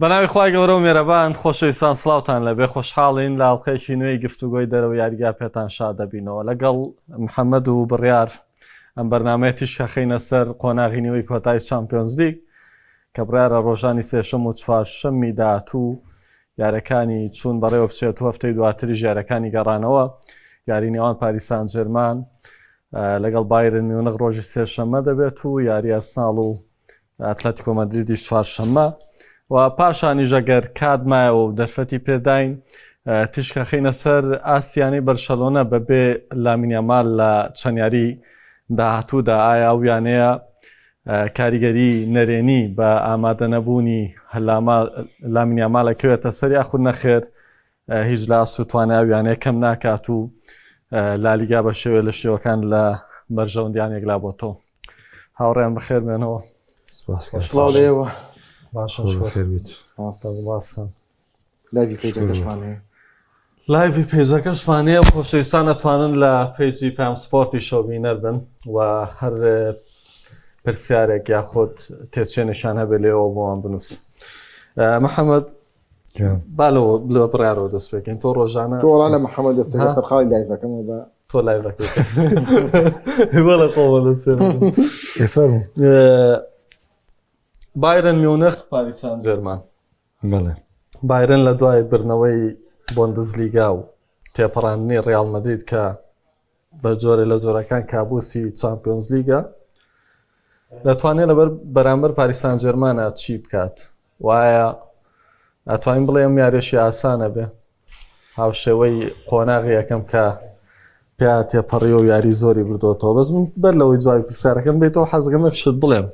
بەناوی خوای گەورە و میێرەبان خۆشەویستان سڵاوتان لەبێ خۆشحاڵین لە ئەڵقەیەکی نوێی گفتوگۆی دەرەوە یاریگا پێتان شاد دەبینەوە لەگەڵ محەممەد و بڕیار ئەم بەرنامەیە تیشکە خەینە سەر قۆناغینەوەی کۆتای چامپیۆنز لیگ کە بڕیارە ڕۆژانی سێشەم و چوارشەمی داهاتوو یارەکانی چوون بەڕێوە بچێت و هەفتەی دواتری ژێرەکانی گەڕانەوە یاری نێوان پاریس سان ژێرمان لەگەڵ بایرن میونخ ڕۆژی سێشەممە دەبێت و یاری ئەرسناڵ و ئەتلەتیکۆ مەدریدی چوارشەممە و پاشانی ژەگەر کاتمایەوە و دەرفەتی پێداین تیشکە خەینە سەر ئاسیانی بەرشەلۆنە بەبێ لامین یامال لە چەند یاری داهاتوودا ئایا ئەو یانەیە کاریگەری نەرێنی بە ئامادە نەبوونی لامین یامال لەکەوێتە سەر یاخود نەخێر هیچ لە سوتوانە ئەو یانەیە کەم ناکات و لالیگا بە شێوێ لە شێوەکان لە بەرژەوەندیان یەکلا بۆ تۆ هاوڕێیان بەخێر بێنەوە. سڵاو لێوە باشە باسن لایڤی پیجەکەشمانەیە لایڤی پیجەکەشمانەیە خۆشەویستان دەتوانن لە پیجی پام سپۆرتی شۆبینەر بن و هەر پرسیارێک یاخۆت تێچێنشان هەبێ لێەوە بۆوان بنووسن. محەممەد بالەوە لە بڕیارەوە دەست پێکەین تۆ ڕۆژانە تۆڵان لە محەممەد دەستێک سەرخاڵی لایڤەکەمەوە بە تۆ لایڤەکەی بەڵە قۆوە دەست فەرموو بایرن میونخ پاریس سان ژێرمان. بەڵێ بایرن لە دوای برنەوەی بۆندزلیگا و تێپەڕاندنی ڕیال مەدرید کە بە جۆرە لە زۆرەکان کابوسی چامپیۆنز لیگە دەتوانێت لەبەر بەرامبەر پاریس سان ژێرمانە چی بکات وایە ئەتوانین بڵێ ئەم یاریشی ئاسانە بێ هاوشێوەی قۆناغی یەکەم کە پیا تێپەڕی و یاری زۆری بردوەوە بەس من بەر لەوەی جوای پرسیارەکەم بێتەوە حەزەکەم شت بڵێم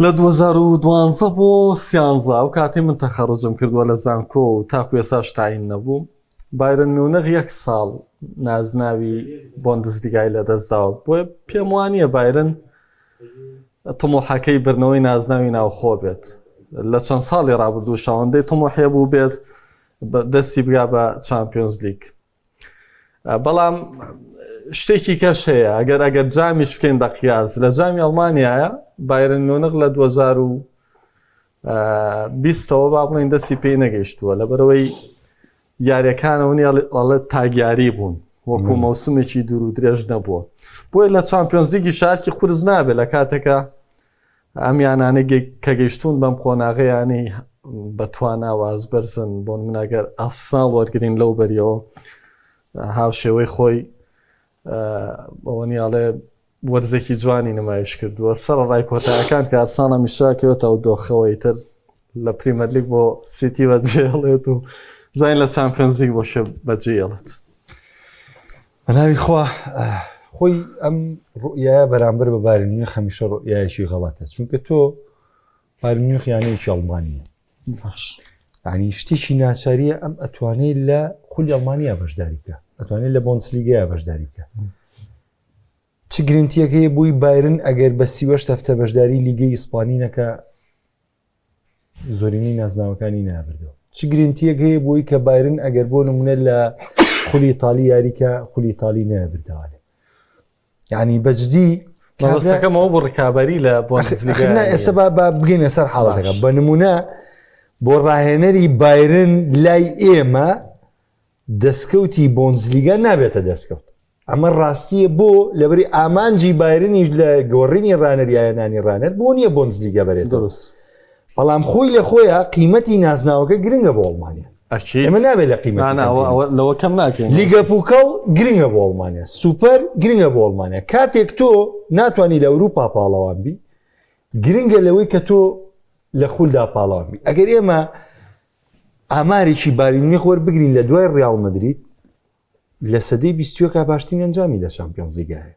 لە 2012 بۆ 13 و کاتی من تەخەڕوجم کردووە لە زانکۆ و تاکو ێساش تاین نەبوو بایرن میونخ یەک ساڵ نازناوی بۆندزلیگای لەدەستداوە بۆیە پێم وانییە بایرن تمۆحەکەی برنەوەی نازناوی ناوخۆ بێت لە چەند ساڵی ڕابردوو شاوەندەی تمۆحێ بوو بێت دەستی بگا بە چامپیۆنز لیگ بەڵام شتێکی کەش هەیە ئەگەر جامیش بکەین بە قیاس لە جامی ئەڵمانیایە بایرن میونخ لە 2020ەوە با بڵێن دەستی پێی نەگەیشتووە لەبەرەوەی یاریەکانەوەنی ئەڵێت تاگیاری بوون وەکو مەوسمێکی دوور و درێژ نەبووە بۆیە لە چامپیۆنز لیگی شارکی خورز نابێت لە کاتێکە ئەم یانانە کە گەیشتون بەم قۆناغەیانی بەتوانە واز بەرزن بۆن منەگەر ئەفساڵ وەرگرین لەو بەریەوە هاوشێوەی خۆی بەوەنیاڵێ وەرزێکی جوانی نمایش کردووە سەرڕای کۆتایەکان کە ئەرسانە میشاکەوێتە و دۆخەوەی تر لە پریمەر لیگ بۆ سیتی بەجێڵێت و زین لە چامپیۆنز لیگ بۆ شێ بەجێڵێت. بەناوی خوا خۆی ئەم ڕوئایە بەرامبەر بە بایرن میونخ هەمیشە ڕوئایەکی غەڵەتە چونکە تۆ بایرن میونخ یانەیەکی ئەڵمانیە یعنی شتێکی ناچاریە ئەم ئەتوانێت لە خولی ئەڵمانیا بەشداری بکە ئەتوانێت لە بۆندسلیگایە بەشداری بکە چ گرنتیەکە هەیە بووی بایرن ئەگەر بە 38 هەفتە بەشداری لیگەی ئیسپانی نەکە زۆرینەی نازناوەکانی نابردەوە چ گرنتیەک هەیە بۆی کە بایرن ئەگەر بۆ نمونە لە خولی ئیتالی یاریکە خولی ئیتالی نابردەوە یعنی بەجدی مەبەستەکەمەوە بۆ ڕکابەری لە بۆندزلیگا ئێستا بگەینە سەر حاڵەتەکە بە نمونە بۆ ڕاهێنەری بایرن لای ئێمە دەستکەوتی بۆندزلیگا نابێتە دەستکەوت ئەمە ڕاستیە بۆ لەبەری ئامانجی بایرنیش لە گۆڕینی ڕانەریایەنانی ڕانێت بۆ نییە بۆندزلیگا بەرێت دروست بەڵام خۆی لە خۆیە قیمەتی نازناوەکە گرنگە بۆ ئەڵمانیا ئەمە نابێت لە قیمەتەوە کەم ناکەین لیگە پوکەڵ گرنگە بۆ ئەڵمانیا سوپەر گرنگە بۆ ئەڵمانیا کاتێک تۆ ناتوانانی لە ئەوروپا پاڵەوان بی گرنگە لەوەی کە تۆ لە خولدا پاڵەوان بی ئەگەر ئێمە ئامارێکی بایرن میونخ وەربگرین لە دوای ڕیال مەدرید لە سەدەی 20 باشترین ئەنجامی لە چامپیۆنز لیگا هەیە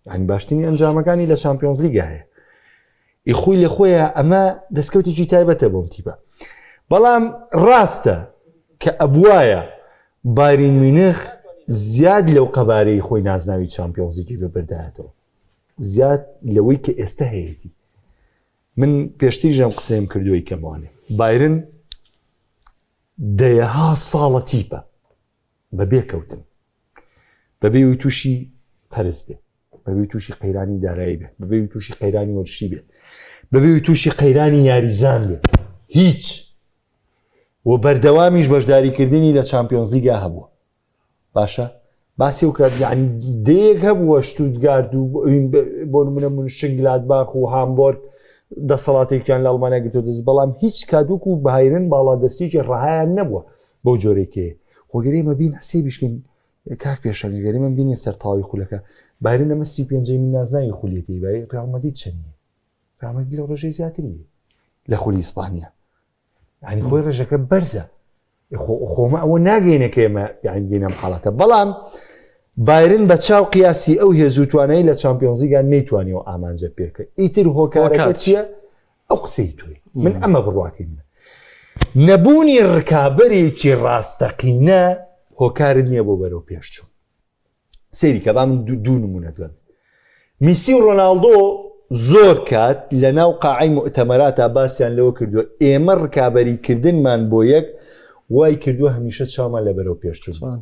یعنی باشترین ئەنجامەکانی لە چامپیۆنز لیگا هەیە خۆی لە خۆیە ئەمە دەستکەوتێکی تایبەتە بۆم تیبە بەڵام ڕاستە کە ئەبوایە بایرن میونخ زیاد لەو قەبارەی خۆی نازناوی چامپیۆنز لیگی ببردایەتەوە زیاد لەوەی کە ئێستا هەیەی من پێشتریژەم قسەیم کردووەی کەموانێ بایرن دەیەها ساڵە تیپە بەبێ کەوتن بەبێوی تووشی پەرز بێ بەبێ تووشی قەیرانی دارایی بێ بەبێوی تووشی قەیرانی وەرشی بێ بەبێ تووشی قەیرانی یاریزان بێ هیچ و بەردەوامیش بەشداریکردنی لە چامپیۆنز لیگا هەبووە باشە باسی و کرد یعنی دەیەک هەبووە شتوتگارت و بۆ نمونە مونشنگلادباخ و هامبۆرگ دەسەڵاتێکیان لە ئەڵمانیا گرتووە دەست بەڵام هیچ کادوک و بەهایرن باڵادەستێکی ڕەهایان نەبووە بەو جۆرێکێ خۆگەرێمە بین هەسێ بشکین کاک پێشەنگ گەرێمە بینی سەرتاوی خولەکە بارن ئەمە 35 من نازناوی خولیەتی بای ڕامەدی چەندیە ڕامەدی لە ڕۆژەی زیاتری لە خولی ئیسپانیا ینی خۆی ڕێژەکە بەرزە خۆمە ئەوە ناگەینە کە ئێمە یان گەینەم حاڵەتە بەڵام بایرن بە چاو قیاسی ئەو هێزوتوانەی لە چامپیۆنز لیگا نەیتوانیەوە ئامانجە پێکە ئیتر هۆکارەکە چییە ئەو قسەی توێ من ئەمە بڕواکەینە نەبوونی ڕکابەرێکی ڕاستەقینە هۆکارت نییە بۆ بەرەو پێشچوون سەیری کە با من دوو نمونە دوێن میسی و ڕۆناڵدۆ زۆر کات لە ناو قاعەی مؤتەمەراتە باسییان لەوە کردووە ئێمە ڕکابەریکردنمان بۆ یەک وای کردووە هەمیشە چامان لە بەرەو پێشچوون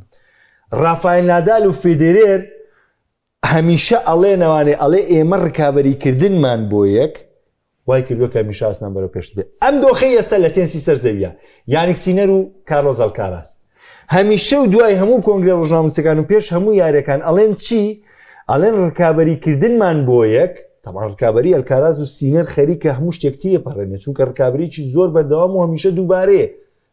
ڕافایل نادال و فێدرێر هەمیشە ئەڵێنەوانێ ئەڵێ ئێمە ڕکابەریکردنمان بۆ یەک وای کردووە کە هەمیشە ئاسمان بەرەو پێشت بێ ئەم دۆخەی ئێستا لە تێنسی سەرزەویە یانیک سینەر و کارلۆس ئەلکاراس هەمیشە و دوای هەموو کۆنگرە ڕۆژنامەنووسەکان و پێش هەموو یاریەکان ئەڵێن چی ئەڵێن ڕکابەریکردنمان بۆ یەک تەمان ڕکابەری ئەلکاراز و سینەر خەریکە هەموو شتێکتیە پەڕێنێ چونکە ڕکابەریکی زۆر بەردەوام و هەمیشە دووبارەیە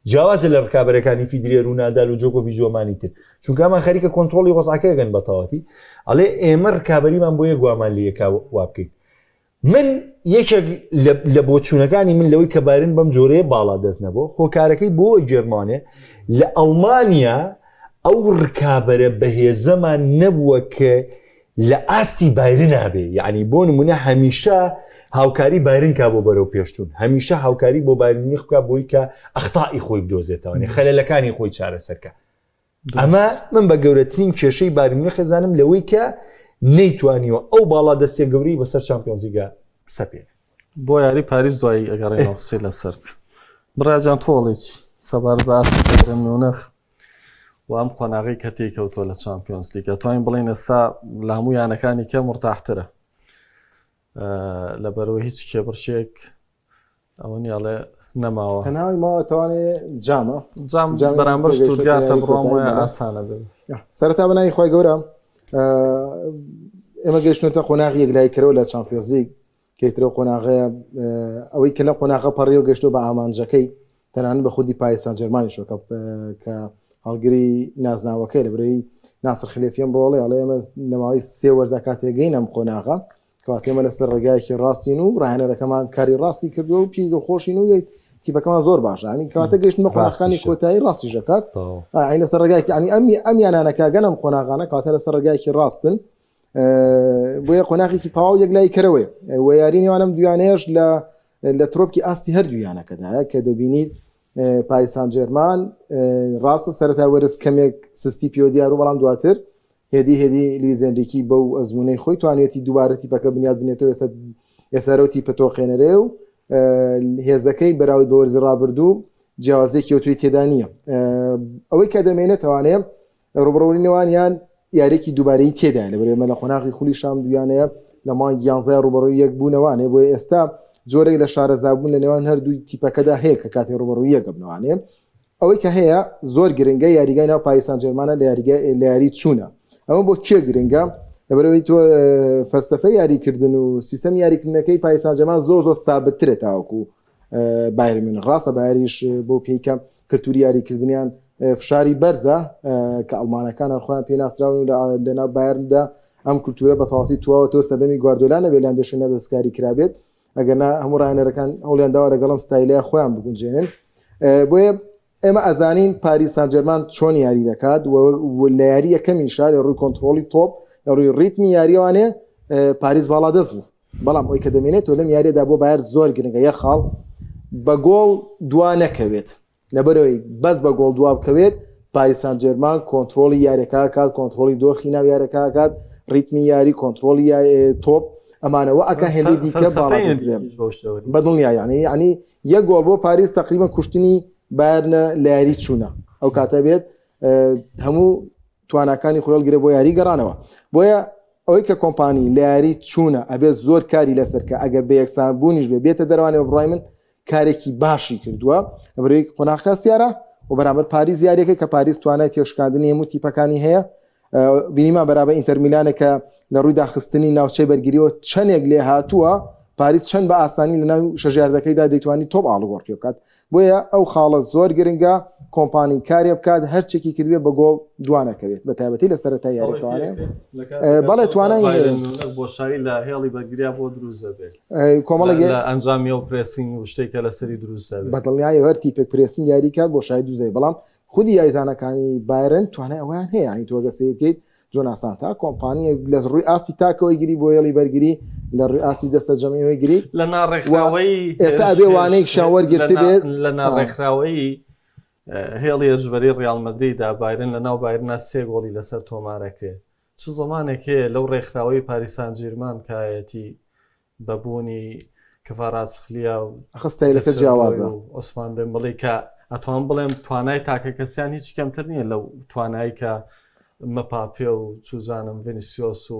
جیاوازە لە ڕکابەرەکانی فیدرێر و نادال و جۆکۆڤیچ جۆمانی تر چونکە ئەمان خەریکە کۆنتڕۆڵی وەزعەکەیەکەن بە تەواوەتی ئەڵێ ئێمە ڕکابەریمان بۆ یەک گوامان لە یەکا وا بکەین من یەکێک لە بۆچوونەکانی من لەوەی کە بایرن بەم جۆرەیە باڵا دەست نەبوو هۆکارەکەی بۆ جێرمانێ لە ئەڵمانیا ئەو ڕکابەرە بەهێزەمان نەبووە کە لە ئاستی بایرن هەبێ یعنی بۆ نمونە هەمیشە هاوکاری بایرن کا بۆ بەرەو پێشچوون هەمیشە هاوکاری بۆ بایرنی بکە بۆی کە ئەخطائی خۆی بدۆزێتەوە خەلەلەکانی خۆی چارەسەرکە ئەمە من بە گەورەترین کێشەی بایرن خێزانم لەوەی کە نەیتوانیوە ئەو باڵا دەستێ گەوری بەسەر چامپیۆنز لیگا سەپێن بۆ یاری پاریس دوای ئەگەڕێنەوە قسەی لەسەر بڕاجان تۆڵێک سەبارەت بە ئاستی بایرن میونخ و ئەم قۆناغی کە تێکەوتووە لە چامپیۆنز لیگا توانین بڵێن ئێستا لە هەموو یانەکانی کە مرتاحترە لەبەرەوەی هیچ کێبڕشێک ئەوە نیاڵێ نەماوە تەناوی ماوە توانێ جامە جام بەرامبەر شتوتگارتە بڕۆم وایە ئاسانە بێت سەرەتا بەناوی خۆی گەورە ئێمە گەیشتونەتە قۆناغی یەکلایکەرەوە لە چامپیۆنز لیگ کەیترەوە قۆناغەیە ئەوەی کە لە قۆناغە پەڕیەوە گەشتۆ بە ئامانجەکەی تەنانەت بە خودی پاریس سان ژێرمانیشەوە کە هەڵگری نازناوەکەی لە برەی ناسر خلێفیان بۆڵێ ئەڵێ ئێمە نەماوەی 3 وەرزە کاتێگەین ئەم قۆناغە کاتێمە لەسەر ڕێگایەکی ڕاستین و ڕاهێنەرەکەمان کاری ڕاستی کردووە و پێی دڵخۆشین و تیپەکەمان زۆر باشە ینی کاتە گەشتن بە قۆناغەکانی کۆتایی ڕاستی ژەکات ئەی لەسەر ڕێگایەکی ینی ئەم یانانەکە گەنم قۆناغانە کاتە لەسەر ڕێگایەکی ڕاستن بۆیە قۆناغێکی تەواو یەکلایکەرەوەی و یاری نێوانم دویانەیەش لە ترۆپکی ئاستی هەردوویانەکەدایە کە دەبینیت پاریس سان ژێرمان ڕاستە سەرەتا وەرز کەمێک سستی پێوە دیار و بەڵام دواتر هێدی لویز ئەنریکی بەو ئەزمونەی خۆی توانێتی دووبارە تیپەکە بنیاد بنێتەوە ئێستا تیپە تۆقێنەرێ و هێزەکەی بەراوی بە وەرزی ڕابردوو جیاوازێکی ئەوتوی تێدا نییە ئەوەی کە دەمێنێتوانەیە ڕوبڕەوەی نێوانیان یارێکی دووبارەی تێدا لەبەرێمە لە قۆناغی خولی شام دویانەیە لە مانگی 11 ڕوبڕەوی یەک بوونەوانێ بۆ ئێستا جۆرێک لە شارەزابوون لە نێوان هەردووی تیپەکەدا هەیە کە کاتی ڕوبڕەوی یەکە بنەوانێ ئەوەی کە هەیە زۆر گرنگە یاریگای ناو پاریس سان ژێرمانە لە یاری چوونە ئەمە بۆ کێ گرنگە لەبەرەوەی تۆ فەلسەفەی یاریکردن و سیستەم یاریکردنەکەی پاریس سان ژێرمان زۆر سابترە تاوەکو بایرن میونخ ڕاستە بایریش بۆ پێیکە کللتوری یاریکردنیان فشاری بەرزە کە ئەڵمانەکان خۆیان پێناسراون لەناو بایرندا ئەم کللتورە بە تەواوەتی تۆ سەردەمی گواردیۆلا نەبێت لاندێ شوێنە دەستکاری کرابێت ئەگەرنا هەموو ڕاهێنەرەکان هەوڵیان داوە لەگەڵم ستایلەیە خۆیان بگونجێنن بۆیە ئێمە ئەزانین پاریس سان ژێرمان چۆن یاری دەکات و لە یاری یەکەمی شار ڕووی کۆنتترۆلی تۆپ لە ڕووی ڕیتمی یاریوانێ پاریس باڵا دەست بوو بەڵام ئەوی کە دەمێنێت لەم یاریدا بۆ بایر زۆر گرنگە یە خاڵ بە گۆڵ دوا نەکەوێت لەبەرەوەی بەس بە گۆڵ دوا بکەوێت پاریس سان ژێرمان کۆنتترۆلی یاریەکە کات کۆنتترۆلی دۆخی ناو یاریەکە کات ریتمی یاری کۆنتترۆلی تۆپ ئەمانەوە ئەکە هێندی دیکە باڵا دەست بێن بەدڵنیا ینی یەک گۆڵ بۆ پاریس تقریبا کوشتنی بایرنە لە یاری چوونە ئەو کاتە بێت هەموو توانەکانی خۆیڵگرێ بۆ یاری گەڕانەوە بۆیە ئەوەی کە کۆمپانی لە یاری چوونە ئەبێت زۆر کاری لەسەر کە ئەگەر بە یەکسان بوونیش بێتە دەروانەوە بڕای من کارێکی باشی کردووە ئەبرەوەی قۆناغەکە سیارە و بەرامبەر پاریس یاریەکە کە پاریس توانای تێکشکاندنی هەموو تیپەکانی هەیە بینیمان بەرامبەر ئینتەر میلانە کە لە ڕووی داخستنی ناوچەی بەرگریەوە چەندێک لێ هاتووە پاریس چەند بە ئاسانی لە ناو شەژاردەکەیدا دەیتوانی تۆپ ئاڵوگۆڕ بکات بۆیە ئەو خاڵە زۆر گرنگە کۆمپانی کاری بکات هەرچێکی کردوێ بە گۆڵ دوانەکەوێت بە تایبەتی لە سەرەتای یاریەکەوانێ بەڵێ توانای بۆشایی لە هێڵی بەرگریا بۆ دروستە بێت کۆمەڵێک لە ئەنجامی و پرسینگ و شتێکە لەسەری دروستە بێت بەدڵنیای هەر تیپێک پرسینگ یاری کات بۆ شای دووزەی بەڵام خودی یاریزانەکانی بایرن توانای ئەویان هەیە ینی تۆگە سیرکەیت جۆناسان تا کۆمپانی لە ڕووی ئاستی تاکەوەی گیری بۆ هێڵی بەرگری لە ڕووی ئاستی دەستە جەمعیەوەی گری لە ناڕێکخراوەی ئێستا ئەبێ وانەیەک شاوەرگرتی بێت لە ناڕێکخراوەی هێڵی هێرشبەری ڕیال مەدریددا بایرن لە ناو بایرنە 3 گۆڵی لەسەر تۆمارەکێ چ زمانێک هەیە لەو ڕێکخراوەی پاریس سان ژێرمان کایەتی بەبوونی کڤاراتسخلیا و ئەخستایلەکە جیاوازە عوسمان دێمبەڵی کە ئەتوان بڵێم توانای تاکە کەسیان هیچ کەمتر نییە لەو توانایی کە مەپاپێ و چوزانم ڤینیسیۆس و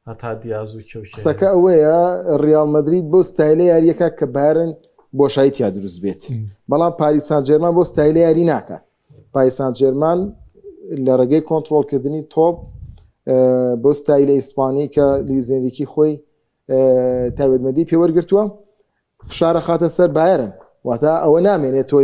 هەتا دیاز و کێوشێ قسەکە ئەوەیە ڕیال مەدرید بۆ ستایلە یاریەکە کە بارن بۆشایی تیا دروست بێت بەڵام پاریس سان ژێرمان بۆ ستایلە یاری ناکات پاریس سان ژێرمان لە ڕێگەی کۆنتڕۆڵکردنی تۆپ بۆ ستایلە ئیسپانی کە لویز ئێنریکی خۆی تایبەتمەندی پێوەرگرتووە فشارە خاتە سەر بایرن واتە ئەوە نامێنێت تۆ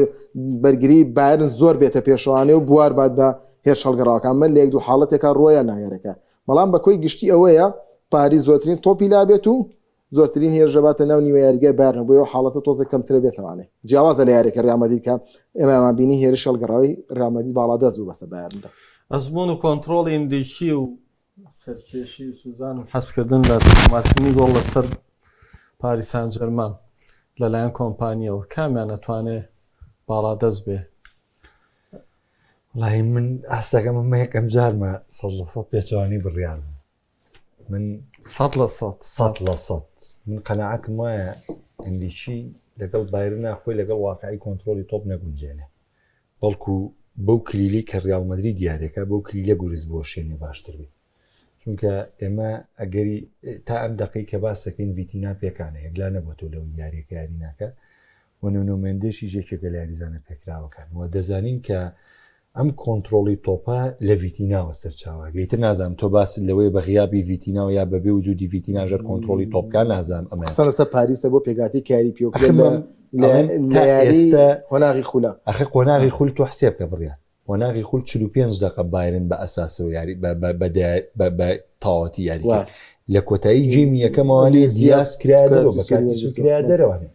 بەرگری بایرن زۆر بێتە پێشەوانێ و بوار بات بە هێرش هەڵگەڕاوەکان من لە یەک دوو حاڵەتێکا ڕۆیە ناهێرەکە بەڵام بە کۆی گشتی ئەوەیە پاریس زۆرترین تۆپی لابێت و زۆرترین هێرشەباتە ناو نیوە یاریگای بارن بۆ حاڵەتە تۆزە کەمترە بێتەوانێ جیاوازە لە یاریەکە ڕیال مەدرید کە ئێمەمان بینی هێرش هەڵگەڕاوی ڕیال مەدرید باڵا دەست بوو بەسەر بایرندا ئەزمون و کۆنتڕۆڵی ئیندیشی و سەرکێشی و سوزان و حەزکردن لە تۆمارکردنی گۆڵ لەسەر پاریس سان ژێرمان لەلایەن کۆمپانیەوە کامیان ئەتوانێ باڵا دەست بێ وڵی من ئاستەکە من یەکەم جارمە 100% پێچوانی بڕیان من 100% من قەناعەتم وایە ئەندیشی لەگەڵ بایرنە خۆی لەگەڵ واقعی کۆنتڕۆلی تۆپ نەگونجێنێ بەڵکو بەو کلیلی کە ڕیال مەدرید دیارێکە بەو کلیلە گورز بۆ شوێنێ باشتر بێت چونکە ئێمە ئەگەری تا ئەم دقی کە باسەکەین ڤیتینا پێکانە یەکلا نەبووە تۆ لەو یاریەکە یاری ناکە و نونۆمێندێشی ژێکێکە لە یاریزانە پێکراوەکان و دەزانین کە ئەم کۆنتڕۆڵی تۆپە لە ڤیتیناوە سەرچاوە گەیتر نازانم تۆ باس لەوەی بە غیابی ڤیتیناوە یا بەبێ وجودی ڤیتیناژەر کۆنتڕۆلی تۆپکان نازانم ئەمە لەسەر پاریسە بۆ پێگاتی کاری پێوە ئێستا قۆناغی خولە ئەخە قۆناغی خول تۆ حسێب کە بڕیان قۆناغی خول 45 دقە بایرن بە ئەساسەوە یاری بە تاواتی یاری لە کۆتایی جێمی یەکەمەوانی زیاس کرایدەوە بەکاتی کرا دەرەوانێ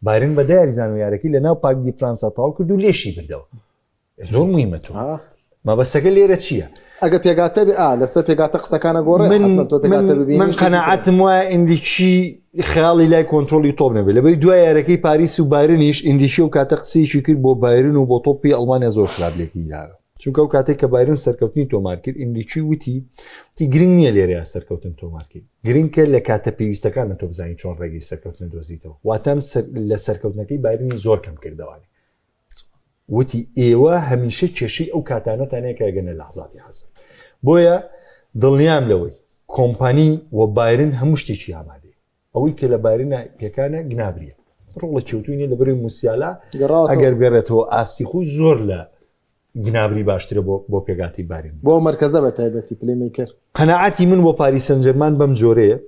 بایرن بە یاریزان و یارەکەی لە ناو پاک دی فرانسا تاو کرد و لێشی بردەوە زۆر مویمە تۆ مەبەستەکە لێرە چییە؟ ئەگە پێگاتە لەسەر پێگاتە قسەکانە گۆڕێ من قەناعەتم وایە ئیندیشی خیاڵی لای کۆنتڕۆلی تۆپ نەبێت لەبەی دوای یارەکەی پاریس و بایرنیش ئیندیشی و کاتە قسەیەکی کرد بۆ بایرن و بۆ تۆپی ئەڵمانیا زۆر خراپلێکی داوە چونکە ئەو کاتێک کە بایرن سەرکەوتنی تۆمار کرد ئیندیشی وتی گرنگ نییە لێرەیە سەرکەوتن تۆمار کرد گرنگکە لە کاتە پێویستەکانە تۆ بزانین چۆن ڕێگەی سەرکەوتن دۆزیتەوە واتەم لە سەرکەوتنەکەی بایرنی زۆر کەم کردەوانی وتی ئێوە هەمیشە کێشەی ئەو کاتانەتانەیە گەنە لەحظاتی حەزم بۆیە دڵنیام لەوەی کۆمپانی و بایرن هەموو شتێکی ئامادەیە ئەوەی کە لە بایرنە پێکانە گنابریە ڕۆڵە چوتوینە لە بەروی موسیالا ئەگەر بێڕێتەوە ئاسی خۆی زۆر لە گنابری باشترە بۆ پێگاتی بارین بۆ مەرکەزە بە تایبەتی پلێمیکەر قەناعەتی من بۆ پاریس سەن ژێرمان بەم جۆرەیە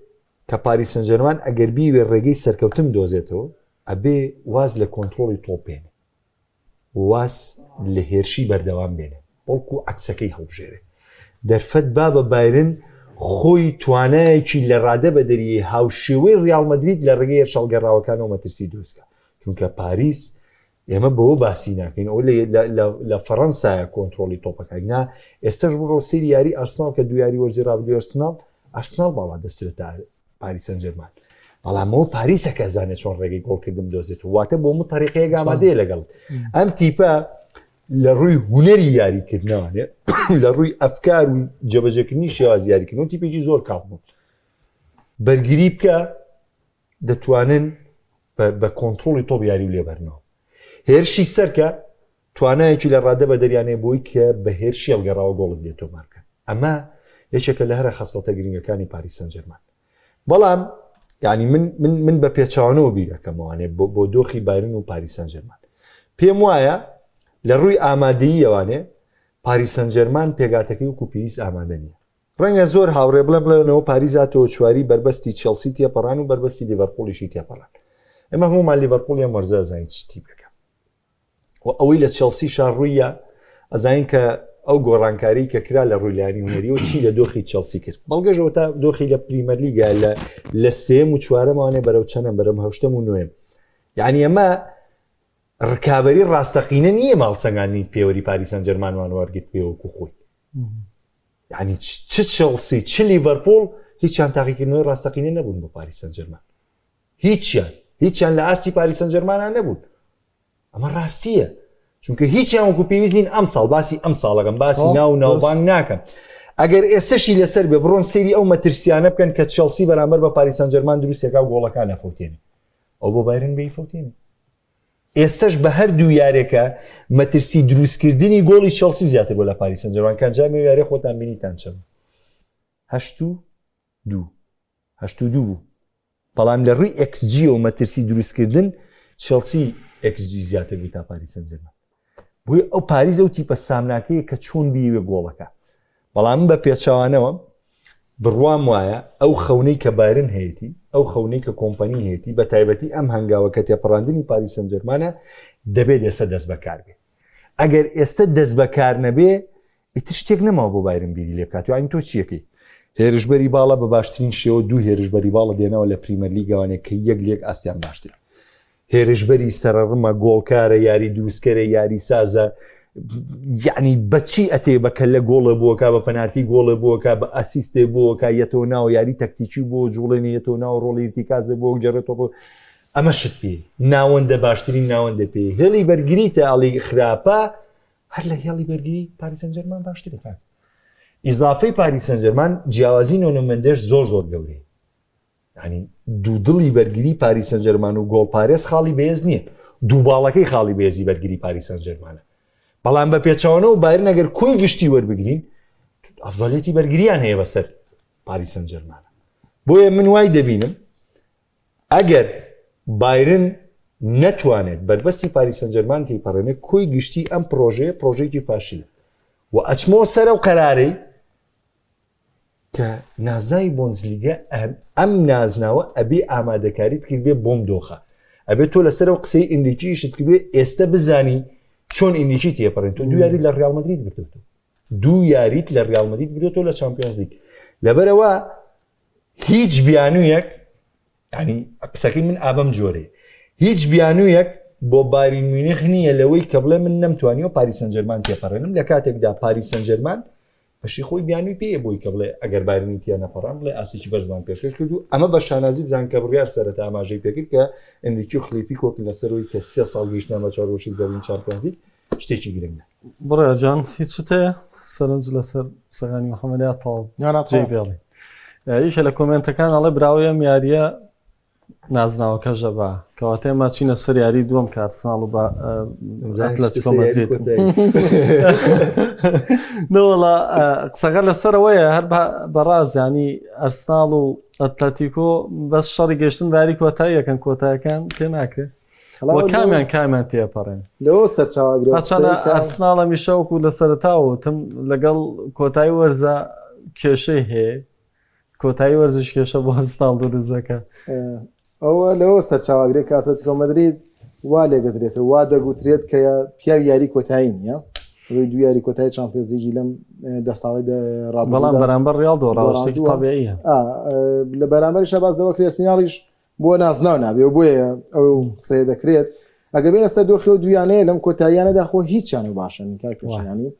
کە پاریس سەن ژێرمان ئەگەر بیوێ ڕێگەی سەرکەوتن دۆزێتەوە ئەبێ واز لە کۆنتڕۆڵی تۆپێنێ واز لە هێرشی بەردەوام بێنێ بەڵکو عکسەکەی هەڵبژێرێ دەرفەت با بە بایرن خۆی توانایەکی لە ڕادە بە دەریە هاوشێوەی ڕیال مەدرید لە ڕێگەی هێرشەڵگەڕاوەکانەوە مەترسی دروستکە چونکە پاریس ئێمە بەوە باسی ناکەین ئەو لە فەڕەنسایە کۆنتڕۆلی تۆپەکەنا ئێستاش بڕۆ سەیری یاری ئەرسناڵ کە دو یاری وەرزی ڕابردووی ئەرسناڵ باڵا دەسترێت تا پاریس سەن ژێرمان بەڵامەوە پاریسەکە زانێت چۆن ڕێگەی گۆڵکردم دۆزێت واتە بۆ هەموو تەریقەیەک ئامادەیە لەگەڵ ئەم تیپە لە ڕووی هوەری یاریکردنەوەێ لە ڕووی ئەفکار و جەبەجەکردنی شێواز یاریکردن تیپێکی زۆر کاڵ بوون بەرگری بکە دەتوانن بە کۆنتڕۆڵی تۆپ یاری و لێبەرنەوە هێرشی سەرکە توانایەکی لە ڕادە بە دەریانێ بۆی کە بە هێرشی هەڵگەڕاوە گۆڵت لێتۆ مارکە ئەمە یەکێکە لە هەرە خەسڵەتە گرنگەکانی پاریس سەن ژەرمان. بەڵام یعنی من بە پێچاوانەوە بیرەکەمەوانێ بۆ دۆخی بایرن و پاریس سەن ژەرمان. پێم وایە لە ڕووی ئامادەییەوانێ پاریس سەن ژەرمان پێگاتەکەی وکو پێویست ئامادە نییە. ڕەنگە زۆر هاوڕێ بڵێم بڵێنەوە پاریزاتەوە چواری بربەستی چێلسی تێپەڕان و بربەستی لیڤەرپۆڵیشی تێپەڕان. ئێمە هەمومان لیڤەرپۆڵیان وەرزە ئەزانین چی بکەم. و ئەوەی لە چێلسی شاڕوویە ئەزانین کە ئەو گۆڕانکاری کە کرا لە ڕوویلانی هوەریەوە چی لە دۆخی چێلسی کرد. بەڵگەژەوە تا دۆخی لە پریمەر لیگا لە سێم و چوارەمانێ بەرەو چەندەم بەرەم هەشتم و نوێم. یعنی ئەمە ڕکابەری ڕاستەقینە نییە ماڵچەنگانی پێوەری پاریس سەن ژەرمانوان وەرگرت پێوەکو خۆی. یعنی چ چێلسی چ لیڤەرپۆڵ هیچیان تاقیکردنەوەی ڕاستەقینە نەبوون بۆ پاریس سەن ژەرمان. هیچیان لە ئاستی پاریس سەن ژەرمانان نەبوون. ئەمە ڕاستیە. چونکە هیچیان وەکو پێویست نین ئەم ساڵ باسی ئەم ساڵەکەم باسی ناوبانگ ناکەم. ئەگەر ئێستاشی لەسەر بێ بڕۆن سێری ئەو مەترسیانە بکەن کە چێلسی بەرامبەر بە پاریس سەن ژەرمان دروستێکا و گۆڵەکان نەفەوتێنێ. ئەو بۆ بایرن بێ فەوتێنێ. ئێستش بە هەردوو یارێکە مەترسی دروستکردنی گۆڵی چێلسی زیاتر بۆ لە پاریس سەن ژەرمان کەنجامی یارێ خۆتان بینیتان چەند 8-2 بوو. بەڵام لە ڕووی XG و مەترسی دروستکردن چێلسی XG زیاتر بوو تا پاریس سەن ژەرمان. بۆی ئەو پاریز ئەو تیپە سامناکەیە کە چۆن بیوێ گۆڵەکە. بەڵام بە پێچاوانەوە بڕوام وایە ئەو خەونەی کە بایرن هەیەی ئەو خەونەی کە کۆمپەنی هەیەی بە تایبەتی ئەم هەنگاوە کە تێپەڕاندنی پاریس سەن ژەرمانە دەبێت ئێستا دەست بەکار بێ. ئەگەر ئێستا دەست بەکار نەبێ ئیتر شتێک نەماوە بۆ بایرن بیری لێ بکات. یانی تۆ چیەکەی هێرشبەری باڵە بە باشترین شێوە دوو هێرشبەری باڵە دێنەوە لە پریمەر لیگەوانێک کە یەک لێک ئاسیان باشتر. هێرشبەری سەرڕمە گۆڵکارە یاری دووسکەرە یاری سازە یعنی بەچی ئەتێ بەکە لە گۆڵە بووەکە بە پەنارتی گۆڵە بووەکە بە ئەسیستێ بووەکە یەتەوە ناوە یاری تەکتیکی بۆ جوڵێنی یەتەوە ناو ڕۆڵی ارتیکازە بۆ گەڕێتەوە ئەمە شت پێ ناوەندە باشترین ناوەندە پێ هێڵی بەرگریتە ئەڵی خراپە هەر لە هێڵی بەرگری پاریس سەن ژەرمان باشترەکە. ئیزافەی پاریس سەن ژەرمان جیاوازی نۆنەمەندێش زۆر گەورەیە. ینی دوو دڵی بەرگری پاریس سەن ژەرمان و گۆڵپارێز خاڵی بەهێز نییە. دوو باڵەکەی خاڵی بەهێزی بەرگری پاریس سەن ژەرمانە. بەڵام بە پێچەوانە و بایرن ئەگەر کۆی گشتی وەربگرین ئەفزەڵیەتی بەرگریان هەیە بەسەر پاریس سەن ژەرمانە. بۆیە من وای دەبینم ئەگەر بایرن نەتوانێت بەربەستی پاریس سەن ژەرمان تێپەڕێنێت کۆی گشتی ئەم پرۆژەیەکی فاشیلە و ئەچمەوە سەر ئەو قەرارەی کە نازناوی بۆنزلیگە ئەم نازناوە ئەبێ ئامادەکاریت کرد بێ بۆم دۆخە ئەبێت تۆ لەسەر ئەو قسەی ئینلیکیشت کردێ ئێستا بزانی چۆن ئینلیکی تێپەڕێن. تۆ دوو یاریت لە ڕیال مەدرید بردوتەوە دوو یاریت لە ڕیال مەدرید بردوتەوە لە چامپیۆنز لیگ لەبەرەوە هیچ بیانوویەک ینی قسەکەی من ئابەم جۆرەیە هیچ بیانوویەک بۆ بایر میونخ نییە لەوەی کە بڵێ من نەمتوانیەوە پاریس سەن ژەرمان تێپەڕێنم لە کاتێکدا پاریس سەن ژەرمان بەشی خۆی بیانووی پێیە بۆی کە بڵێ ئەگەر بایرنی تیا نەپەڕان بڵێ ئاسێکی بەرزمان پێشکەش کرد و ئەمە بە شانازی بزان کە بڕیار سەرەتا ئاماژەی پێکرد کە ئەنریکی و خلیفی کۆکن لەسەرەوەی کە 3 ساڵ گەیشتە بە چارۆشی زەوین چامپیۆنز لیگ شتێکی گرنگە. بڕێ جان هیچ شتەیە سەرنج لەسەر سەگانی محەممەدیا تاڵ جێ بێڵی ئیشە لە کۆمنتەکان ئەڵێ براوەیەم یاریە نازناوەکە ژەبا کەواتە ئێمە چینە سەر یاری دووەم کە ئارسناڵ و ئەتلەتیکۆ مەدرید نەوەڵا قسەکە لەسەرەوەیە هەر بەڕاز ینی ئەرسناڵ و ئەتلەتیکۆ بەس شەڕی گەشتن باری کۆتایی یەکەن کۆتایەکان پێ ناکرێت کامیان تێپەڕێن لەوە سەرچاوەگرێت ئەرسناڵە میشەوەکو لە سەرتاوتم لەگەڵ کۆتایی وەرزە کێشەی هەیە کۆتایی وەرزش کێشە بۆ ئەرسناڵ دروستەکە ئەوە لەوە سەرچاوەگرێت کە ئەتلەتیکۆ مەدرید وا لێگەدرێتەوە وا دەگوترێت کە پیاوی یاری کۆتایی نییە ڕووی دو یاری کۆتایی چامپیۆنز لیگی لەم 10 ساڵی ڕابردوودا بەڵام بەرامبەر ڕیال دۆڕاوەشتێکی تەبیعیە لە بەرامبەریشە باز دەوە کرێسیناڵیش بۆ نازناو نابێ بۆیە ئەو قسەیە دەکرێت ئەگە بێنە سەر دۆخی و دویانەیە لەم کۆتاییانەدا خۆ هیچیان و باشن کاکەشانی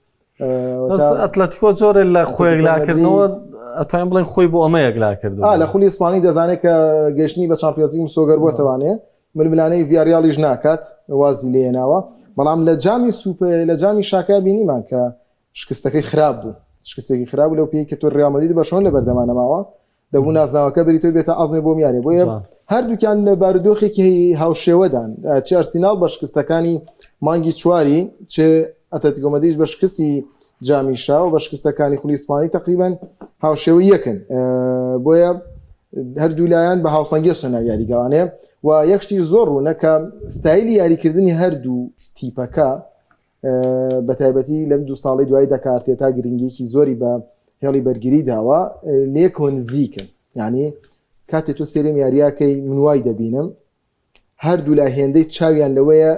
ئەتلەتیکۆ جۆرە لە خۆی یەکلاکردنەوە ئەتوانین بڵێن خۆی بۆ ئەمە یەکلاکرد لە خولی ئیسپانی دەزانێت کە گەشتنی بە چامپیۆنز لیگ سۆگەر بۆ توانێت ململانەی ڤیاریالیش ناکات وازی لێناوە بەڵام لە جامی سوپە لە جامی شاکا بینیمان کە شکستەکەی خراپ بوو شکستێکی خراپ لەو پێی کە تۆ ڕیال مەدرید بە شۆن لە بەردەمانەماوە دەبوو نازناوەکە بریتۆ بێتە ئەزمی بۆ میانێ بۆیە هەردووکیان لە بارودۆخێکی هاوشێوەدان چه ئەرسیناڵ بە شکستەکانی مانگی چواری چه ئەتلەتیکۆ مەدرید بە شکستی جامیشا و بە شکستەکانی خولی ئیسپانی تقریبان هاوشێوەی یەکن بۆیە هەردوو لایەن بە هاوسەنگێشە ناو یاریگەوانەیە و یەکشتی زۆر ڕوونە کە ستایلی یاریکردنی هەردوو تیپەکە بە تایبەتی لەم 2 ساڵی دوای دەکارتێتا گرنگیەکی زۆری بە هێڵی بەرگری داوە لێکۆ نزیکن یعنی کاتێ تۆ سێرم یاریاکەی منوای دەبینم هەردوو لا هێندەی چاویان لەوەیە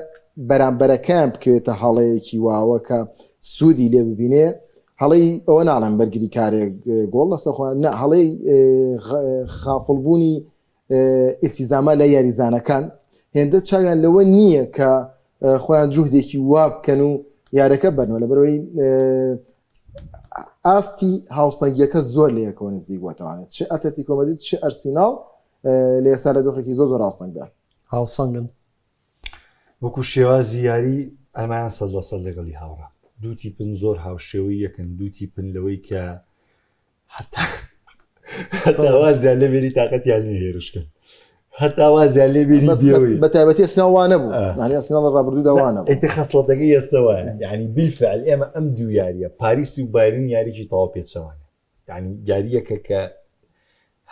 بەرامبەرەکان بکەوێتە هەڵەیەکی واوە کە سوودی لێ ببینێ هەڵەی ئەوە ناڵم بەرگری کارێک گۆڵ لەسەرخوا هەڵەی خافڵبوونی ئیلتیزامە لە یاریزانەکان هێندە چاویان لەوە نییە کە خۆیان جوهدێکی وا بکەن و یارەکە بنەوە لە بەرەوەی ئاستی هاوسەنگیەکە زۆر لە یەکەوە نزیک بووەتەوانێت چ ئەتلتیکۆ مەدرید چ ئەرسیناڵ لە ئێستا لە دۆخێکی زۆر هاوسەنگدا هاوسەنگن وەکو شێوازی یاری ئەمایان 100% لەگەڵی هاوڕا دوو تیپن زۆر هاوشێوەی یەکن دوو تیپن لەوەی کە هەتا وازیان لە بێری تااقەتیان هێرشکن هەتا وازیان لێ بێری دێوی بە تایبەتی ئەرسیناڵ وانە بوو یعنی ئەرسیناڵ لە ڕابردوودا وانە بوو ئەیتە خەسڵەتەکەی ئێستاوایە یعنی بالفعل ئێمە ئەم دوو یاریە پاریسی و بایرن یاریی تەواو پێچەوانە یعنی یاریەکە کە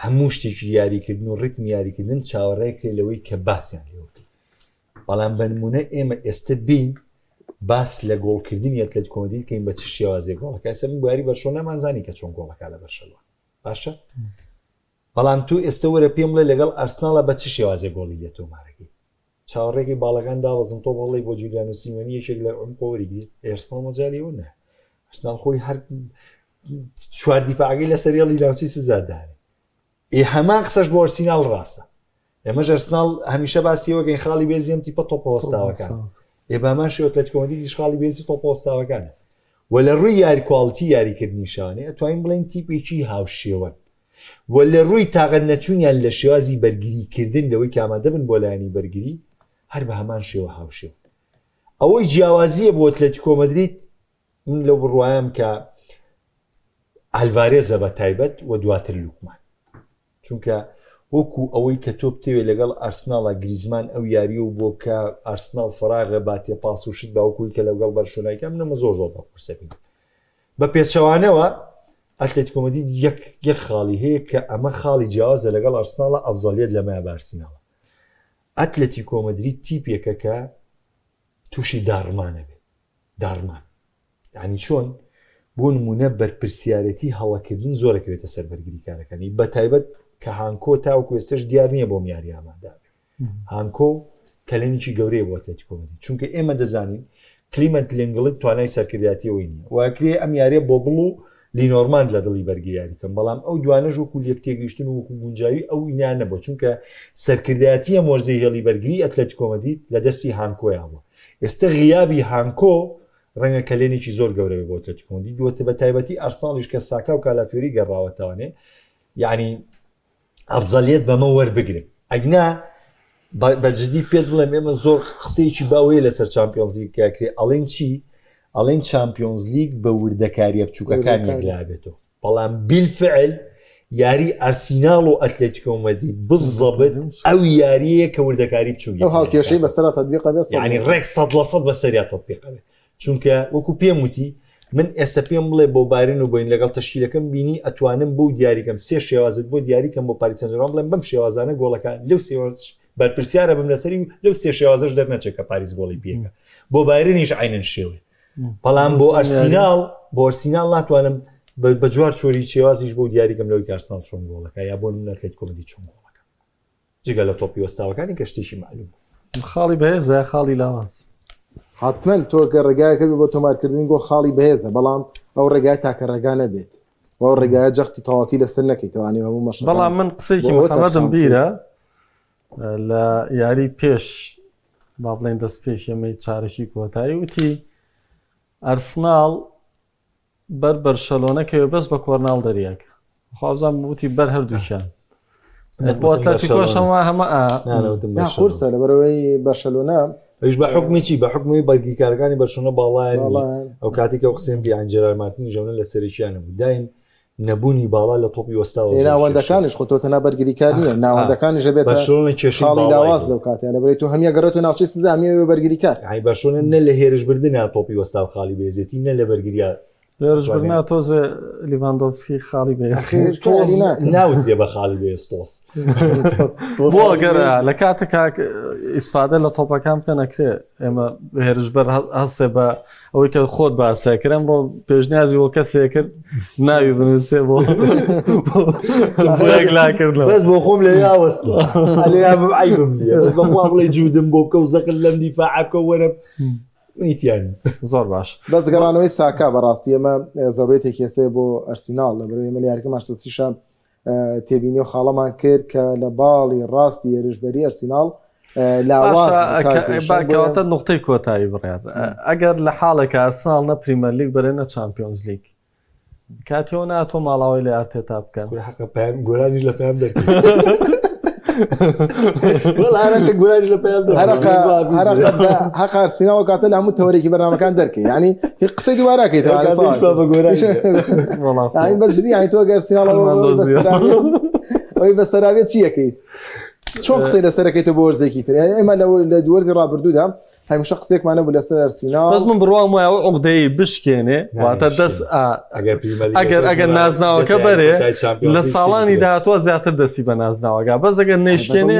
هەموو شتێکی یاریکردن و ڕیتمی یاریکردن چاوەڕێکێ لەوەی کە باسییان لێوەکە بەڵام بنمونە ئێمە ئێستا بین باس لە گۆڵکردنی ئەتلێتیکۆ مەدرید کەین بە چ شێوازێک گۆڵەکە ئێستا من بۆ یاری بەرشۆ نامانزانی کە چۆن گۆڵەکە لە بەرشەلۆ باشە بەڵام تو ئێستا وەرە پێم بڵێ لەگەڵ ئەرسناڵە بە چ شێوازێک گۆڵی دێت مارەکەی چاوەڕێکی باڵەکان داوەزن تۆ بەڵی بۆ جولیان و سیمەنی یەکێک لە ئەمپۆری گیر ئێرسناڵ مەجای و نە ئەرسناڵ خۆی هەر چوار دیفاعەکەی لە سەریاڵی لاوچی سزاددارێ هەمان قسەش بۆ ئەرسیناڵ ڕاستە ئێمەش ئەرسناڵ هەمیشە باسیەوەگەین خاڵی بێزیم تیپە تۆپۆستاوەکان ئێبامان شێ ئەتلێتیکۆ مەدرید خاڵی بێزی تۆپۆستاوەکانە و لە ڕووی یاری کواڵیتی یاریکردنیشانێ ئەتوانین بڵێن تیپێکی هاوشێوە و لە ڕووی تاقەت نەچوونیان لە شێوازی بەرگریکردن لەوەی کامادە بن بۆ لایەنی بەرگری هەر بە هەمان شێوە هاوشێوە ئەوەی جیاوازیە بۆ ئەتلێتیکۆ مەدرید من لەو بڕوایم کە ئالڤارێزە بە تایبەت و دواتر لوکمان چونکە وەکو ئەوەی کە تۆ بتەوێ لەگەڵ ئەرسناڵە گریزمان ئەو یاری و بۆ کە ئەرسناڵ فراغە باتێ پاس و شت باوکوی کە لەگەڵ بەرشۆنایکە منەمە زۆر زۆر بەقورسەبین بە پێچەوانەوە ئەتلێتیکۆ مەدرید یەک خاڵی هەیە کە ئەمە خاڵی جیاوازە لەگەڵ ئەرسناڵە ئەفزەڵیەت لەمایە بە ئەرسیناڵە ئەتلێتیکۆ مەدرید تیپێکە کە تووشی داڕمانە بێت داڕمان یعنی چۆن بۆ نمونە بەرپرسیارەتی هەڵەکردن زۆرەکەوێتە سەر بەرگریکارەکانی بە تایبەت کە هانکۆ تاوەکو ئێستش دیار نییە بۆ میاری ئامادا هانکۆ کەلێنێکی گەورەیە بۆ ئەتلێتیکۆ مەدرید چونکە ئێمە دەزانین کلیمەت لێنگڵت توانای سەرکردایەتیەوەی نییە واکرێ ئەم یاریە بۆ بڵ و لینۆرماند لە دڵی بەرگریاریکەم بەڵام ئەو دوانەژ وەکو لێک تێگەیشتن و وەکو گونجاوی ئەو ئینیان نەبوو چونکە سەرکردایەتیە مۆرزەی هێڵی بەرگری ئەتلێتیکۆ مەدرید لە دەستی هانکۆیان بووە ئێستا غیابی هانکۆ ڕەنگە کەلێنێکی زۆر گەورەوە بۆ ئەتلێتیکۆ مەدرید دووەتە بە تایبەتی ئەرسناڵیش کە ساکا و کالافیۆری گەڕاوەتەوانێ یعنی ئەفزەلیەت بەمە وەربگرن ئەگنا بەجددی پێت بڵێم ئێمە زۆر قسەیەکی باوەیە لەسەر چامپیۆنز لیگ کاکرێ ئەڵێن چی ئەڵێن چامپیۆنز لیگ بە وردەکاریە بچووکەکان یەکلابێتەوە بەڵام بیلفعل یاری ئەرسیناڵ و ئەتلێتیکۆ مەدرید بزەبت ئەو یاریەیە کە وردەکاری بچووک هاوکێشەی بەستەرا تەطبیق بێت یعنی ڕێک 100% بەسەریا تەطبیق بێت چونکە وەکو پێم وتی من ئێستا پێم بڵێ بۆ بایرن و بۆین لەگەڵ تەشکیلەکەم بینی ئەتوانم بۆ دیاریکەم سێ شێوازت بۆ دیاریکەم بۆ پاریس سەن ژەرمەن بڵێم بەم شێوازانە گۆڵەکان لەو سێوازش بەرپرسیارە بم لەسەری و لەو سێ شێوازش دەرنەچێت کە پاریس گۆڵی پێکە بۆ بایرنیش عینەن شێوێ بەڵام بۆ ئەرسیناڵ ناتوانم بە جوار چۆری شێوازیش بۆ دیاریکەم لەوەی ئەرسناڵ چۆن گۆڵەکە یا بۆ من ئەتلێتیکۆ مەدرید چۆن گۆڵەکە جگە لە تۆپی وەستاوەکانی کە شتێکی معلوم خاڵی بەهێزە خاڵی لاواز حتمما تۆ کە ڕێگایەکە بۆ تۆمارکردنی گۆڵ خاڵی بەهێزە بەڵام ئەو ڕێگای تاکە ڕێگا نەبێت و ڕێگایە جەختی تەواتی لەسەر نەکەیتوانی هەموو مەش بەڵام من قسەیەکی محەممەدم بیرە لە یاری پێش با بڵێن دەست پێش ئەمەی چارەشی کۆتایی وتی ئەرسناڵ بەر بەرشەلۆنەکەوێ بەس بە کۆرناڵ دەریاکە خوازان وتی بەر هەردووشیان بۆ ئەتلێتیکۆش هەموو قورسە لەبەرەوەی بەرشەلۆنا ئەوش بە حکمی چی بە حکمی بەرگریکارەکانی بەرشۆنە باڵایان ئەو کاتێکە قسەم دی ئەنجێرار مارتینی ژەونە لە سەرێکیانە بوو دایم نەبوونی باڵا لە تۆپی وەستاوە ناوەندەکانش خۆ تۆ نابەرگریکار نییە ناوەندەکانیش بێت بەرشۆنە کێشەی لاواز لەو کاتیان لەبەرەوەی تۆ هەمیە گەڕێت و ناوچەی سزا هەمیە بەرگریکار بەرشۆنە نە لە هێرش بردنە تۆپی وەستاو خاڵی بێزێتی نە لە بەرگریار لێرش برنا تۆزێ لیڤاندۆفسکی خاڵی بێ ناوت لێ بە خاڵی بێستۆس بۆ ئەگەر لە کاتێک ئیسفادە لە تۆپەکان بکە نەکرێ ئێمە هێرشبەر هەستێ بە ئەوەی کە خۆت باسەکرم بۆ پێشنیازی بۆ کەسێ کرد ناوی بنووسێ بۆ یەکلاکردنەوە بەس بۆ خۆم لێ یاوەستە لێ عیبم نیە بەس بەخوا بڵێ جودم بۆ بکە و زەقل لەم دیفاعەکە وەرە نیتیان زۆر باش بەس گەڕانەوەی ساکا بەڕاستی ئەمە زەورێتێک کێسێ بۆ ئەرسیناڵ لە بەرەوەی ئێمە لە یاریەکە ماشتەسیشە تێبینی و خاڵەمان کرد کە لە باڵی ڕاستی هێرشبەری ئەرسیناڵ لاوازکەواتە نقطەی کۆتایی بڕات ئەگەر لە حاڵێکە ئەرسیناڵ نە پریمەر لیگ بەرێنە چامپیۆنز لیگ کاتیەوە ناتۆ ماڵاوی لە ئارتێتا بکەن گۆرانیش لە پێم دەکەێت گۆرانی لە پێم حق ئەرسیناڵ کاتە لە هەموو تەوەرێکی بەرنامەکان دەرکەی ینی قسەی دووارەکەیت بەجددی تۆ گەرسیناڵ ئەوی بەستەراوێت چیەکەیت چۆن قسەی لەسەرەکەیتە بۆ وەرزێکی تر ئێمە لە دووەرزی ڕابردوودا هەمیشە قسێکمانە بوو لەسەر ئەرسیناڵ بەس من بڕوام وایە عقدەی بشکێنێ واتە دەست ئەگەر نازناوەکە بەرێ لە ساڵانی داهاتوە زیاتر دەستی بە نازناوەگا بەس ئەگەر نێشکێنێ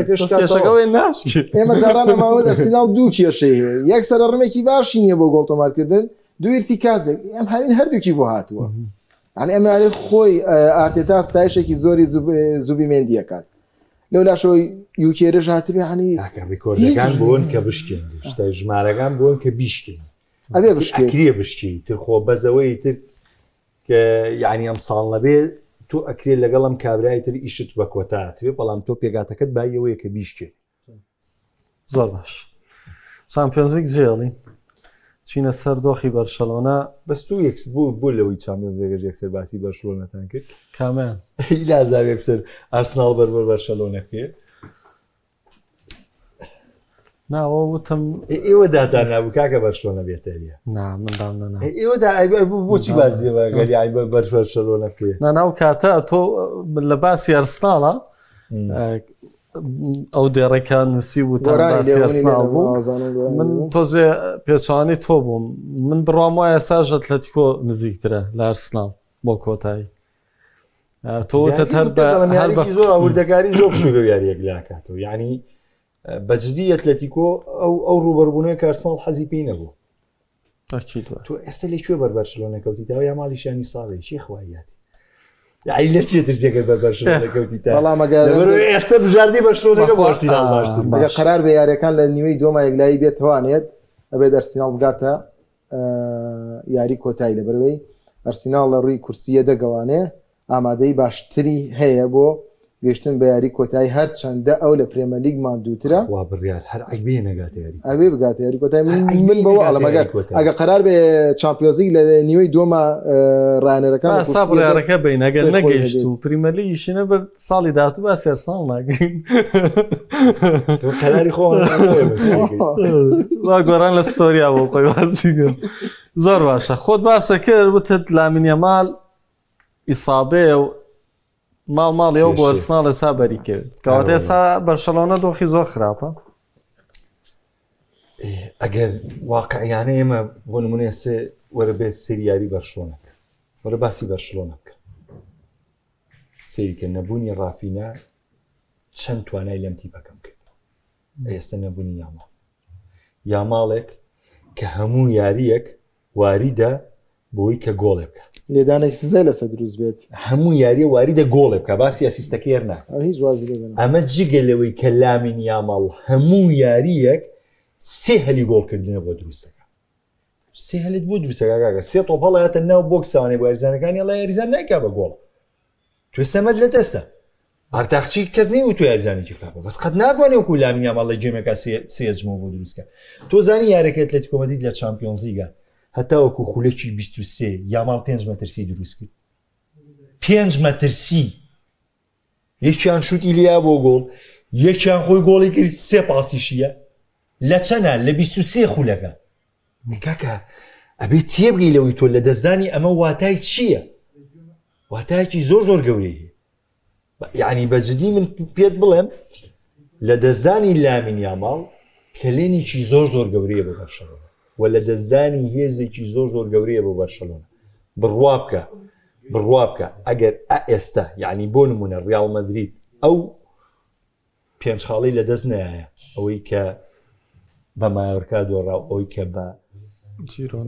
کێشەکەی ناشکێ ئێمە جاران ئەماوە ئەرسیناڵ دوو کێشەی هەیە یەک سەرڕمێکی باشی نییە بۆ گۆڵتۆمارکردن دوو ئیرتیکازێک ئەم هاوین هەردووکی بۆ هاتووە ئەمە خۆی ئارتێتا ستایشێکی زۆری زوبی مێندیەکات لەولاشەوەی یوکێرەش هاتبێ هەنی ڕێکۆردەکان بۆن کە بشکێن شتە ژمارەکان بۆن کە بیشکێن ئەبێ بشکێ بشکی تر خۆ بەزەوەی تر کە یعنی ئەم ساڵ نەبێ تۆ ئەکرێت لەگەڵم کابرای تر ئیشت بە کۆتاتوێ بەڵام تۆ پێگاتەکەت بایەوەیە کە بیشکێ زۆر باش چامپیۆنز لیگ جێڵی چینە سەر دۆخی بەرشەلۆنا بەس تو یەکس بۆ لەوەی چامپیۆنز لیگەش یەکسەر باسی بەرشەلۆنەتان کرد کامیان لازم یەکسەر ئارسناڵ بەربەر بەرشەلۆنەکەیە ناوە وتم ئێوە دادان نابوو کاکە بەرشەلۆنە بێتەریە منداڵ ئێوە بۆچی بازیەوە گەری بەر بەرشەلۆنەکەیە ناو کاتە تۆ لە باسی ئەرسناڵە ئەو دێڕێکە نووسی بوو باسی ئەرسناڵ بوو من تۆزێ پێچوانی تۆ بووم من بڕوام وایە ساژ ئەتلەتیکۆ نزیکترە لە ئەرسناڵ بۆ کۆتایی تۆتە زۆر ئاوردەکاری زۆر بچووکە یاریەک لاکاتەوە یعنی بەجددی ئەتلەتیکۆ ئەو ڕوبەربوونەوە کە ئەرسناڵ حەزی پێی نەبوو تۆ ئێستا لەکوێ بەر بەرشەلۆنە کەوتیتەوە یا ماڵیشانی ساڵی چی خوایەتی لە چێ ترسێکە بە بەرشەلۆنە کەوتیتە ئێستا بژاردی بەرشەلۆنەکە بۆ ئەرسیناڵ باشتر قەرار بە یاریەکان لە نیوەی دۆمە یەکلایی بێتوانێت ئەبێت ئەرسیناڵ بگاتە یاری کۆتایی لەبەرەوەی ئەرسیناڵ لە ڕووی کورسیە دەگەوانێ ئامادەی باشتری هەیە بۆ گەشتن بە یاری کۆتایی هەر چەندە ئەو لە پرێمە لیگ ماندووترە وا بڕیار هەر عیبێ نەگاتە یاری ئەبێ بگاتە یاری کۆتایی من بەوە ئەڵەمەگەر ئەگە قەرار بێ چامپیۆنز لیگ لە نیوەی دۆمە ڕانەرەکان سابڕیارەکە بینەگەر نەگەیشت و پریمەر لیگیشینە بەر ساڵی داهاتوو باسی ئەرسناڵ ناگەین قەراری خۆ وا گۆڕان لە ستۆریا بۆ خۆی بازیگەن زۆر باشە خۆت باسە کرد وتت لامین یامال ئیسابێ و ماڵیەوە بۆ ئەرسناڵ ئێستا بەریکەوێت کەواتە ئێستا بەرشەلۆنە دۆخی زۆر خراپە ئەگەر واقعیانە ئێمە بۆ نمونە وەرە بێت سەری یاری بەرشەلۆنەکە وەرە باسی بەرشەلۆنە بکە سەریکە نەبوونی ڕافینە چەند توانای لەم تیپەکەم کرد ئێستا نەبوونی یاماڵێک کە هەموو یاریەک واریدە بۆی کە گۆڵێ بکە لێدانێک سزای لەسەر دروست بێت هەموو یاریە واریدە گۆڵێ بکە باسی ئەسیستەکەی هەر ناکە هیچ وازی ئەمە جگەلەوەی کە لامین یاماڵ هەموو یاریەک سێ هەلی گۆڵکردنە بۆ دروستەکە سێ هەلت بۆ دروستەکە کاکە سێ تۆپ هەڵەیەتە ناو بۆکسەوانەی بۆ یاریزانەکانی هەڵە یاریزان نایکا بە گۆڵ توێ سەمەد لە دەستە ئارتاخچی کەس نەی تو یاریزانێکی خراپە بەس قەت ناتوانێ وەکو لامین یاماڵ لە جێمێکە سێ جمە بۆ دروستکە تۆ زانی یارەکەت لە ئەتلێتیکۆ مەدرید لە چامپیۆنز لیگە هەتا وەکو خولەکی 23 یاماڵ 5 مەترسی دروست کرد 5 مەترسی یەکیان شوتی لیا بۆ گۆڵ یەکیان خۆی گۆڵی کرد سێ پاسیشیە لە چەنە لە 23 خولەکە کاکە ئەبێ تێبگەی لەوەی تۆ لە دەستدانی ئەمە واتای چییە واتایەکی زۆر زۆر گەورەیە یعنی بەجددی من پێت بڵێم لە دەستدانی لامین یاماڵ کلێنێکی زۆر زۆر گەورەیە بە بەرشەلۆنە و لە دەستدانی هێزێکی زۆر گەورەیە بۆ بەرشەلۆنە. بڕوا بکە ئەگەر ئێستا یعنی بۆ نمونە ڕیال مەدرید ئەو پێنجخاڵی لە دەست نایە ئەوەی کە بە مایۆرکا دۆڕا و ئەوەی کە